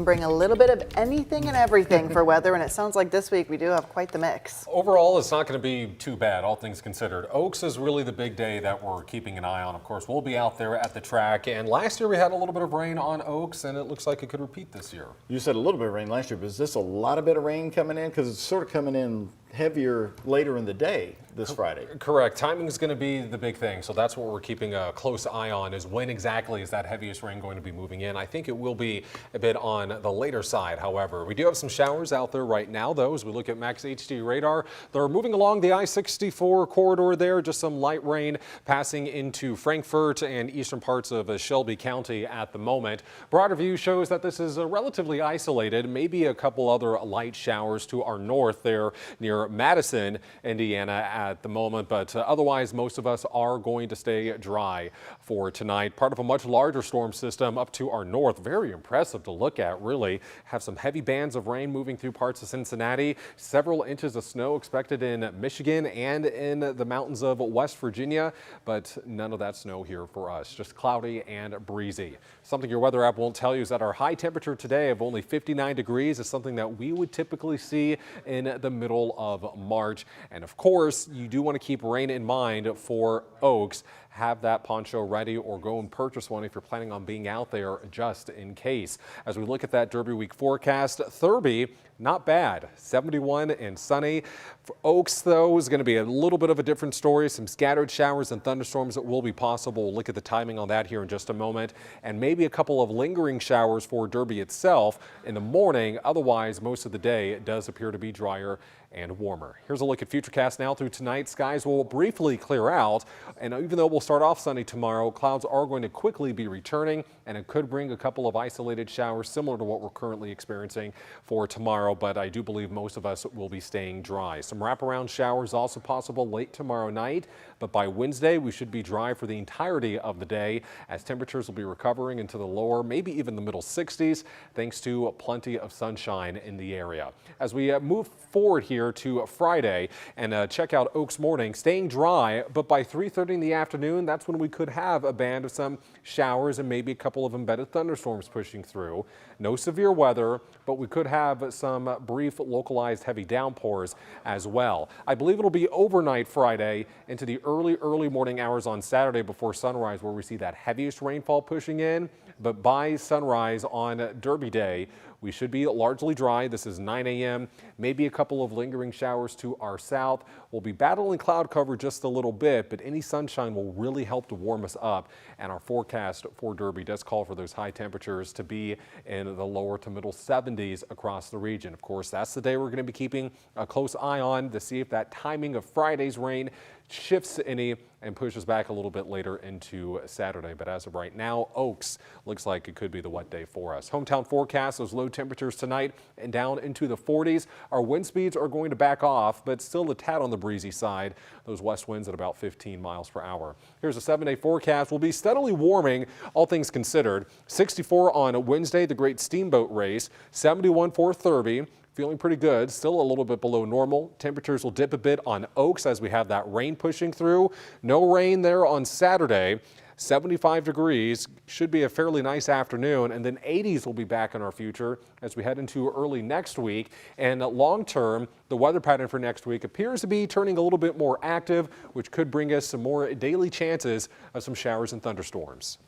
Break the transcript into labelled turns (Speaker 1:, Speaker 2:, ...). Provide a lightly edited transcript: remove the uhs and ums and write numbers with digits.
Speaker 1: Bring a little bit of anything and everything for weather, and it sounds like this week we do have quite the mix.
Speaker 2: Overall, it's not going to be too bad, all things considered. Oaks is really the big day that we're keeping an eye on. Of course, we'll be out there at the track, and last year we had a little bit of rain on Oaks, and it looks like it could repeat this year.
Speaker 3: You said a little bit of rain last year, but is this a lot of bit of rain coming in? Because it's sort of coming in heavier later in the day this Friday.
Speaker 2: Correct. Timing is going to be the big thing, so that's what we're keeping a close eye on, is when exactly is that heaviest rain going to be moving in. I think it will be a bit on the later side, however. We do have some showers out there right now, though, as we look at Max HD radar. They're moving along the I-64 corridor there, just some light rain passing into Frankfort and eastern parts of Shelby County at the moment. Broader view shows that this is relatively isolated, maybe a couple other light showers to our north there near Madison, Indiana at the moment, but otherwise most of us are going to stay dry for tonight. Part of a much larger storm system up to our north. Very impressive to look at, really. Have some heavy bands of rain moving through parts of Cincinnati. Several inches of snow expected in Michigan and in the mountains of West Virginia, but none of that snow here for us. Just cloudy and breezy. Something your weather app won't tell you is that our high temperature today of only 59 degrees is something that we would typically see in the middle of March. And of course, you do want to keep rain in mind for Oaks. Have that poncho ready or go and purchase one if you're planning on being out there just in case. As we look at that Derby week forecast, Thurby, not bad, 71 and sunny. For Oaks, though, is going to be a little bit of a different story. Some scattered showers and thunderstorms that will be possible. We'll look at the timing on that here in just a moment. And maybe a couple of lingering showers for Derby itself in the morning. Otherwise, most of the day it does appear to be drier and warmer. Here's a look at Futurecast now through tonight. Skies will briefly clear out, and even though we'll start off sunny tomorrow, clouds are going to quickly be returning, and it could bring a couple of isolated showers similar to what we're currently experiencing for tomorrow, but I do believe most of us will be staying dry. Some wraparound showers also possible late tomorrow night, but by Wednesday we should be dry for the entirety of the day as temperatures will be recovering into the lower, maybe even the middle 60s, thanks to plenty of sunshine in the area. As we move forward here to Friday and check out Oaks morning, staying dry, but by 3:30 in the afternoon, that's when we could have a band of some showers and maybe a couple of embedded thunderstorms pushing through. No severe weather, but we could have some brief localized heavy downpours as well. I believe it'll be overnight Friday into the early morning hours on Saturday before sunrise where we see that heaviest rainfall pushing in, but by sunrise on Derby Day, we should be largely dry. This is 9 a.m. Maybe a couple of lingering showers to our south. We'll be battling cloud cover just a little bit, but any sunshine will really help to warm us up. And our forecast for Derby does call for those high temperatures to be in the lower to middle 70s across the region. Of course, that's the day we're going to be keeping a close eye on to see if that timing of Friday's rain shifts any and pushes back a little bit later into Saturday. But as of right now, Oaks looks like it could be the wet day for us. Hometown forecast, those low temperatures tonight and down into the 40s. Our wind speeds are going to back off, but still a tad on the breezy side. Those west winds at about 15 miles per hour. Here's a 7-day forecast. We'll be steadily warming, all things considered. 64 on Wednesday, the Great Steamboat Race. 71 for Thurby. Feeling pretty good, still a little bit below normal. Temperatures will dip a bit on Oaks as we have that rain pushing through. No rain there on Saturday. 75 degrees, should be a fairly nice afternoon, and then 80s will be back in our future as we head into early next week. And long term, the weather pattern for next week appears to be turning a little bit more active, which could bring us some more daily chances of some showers and thunderstorms.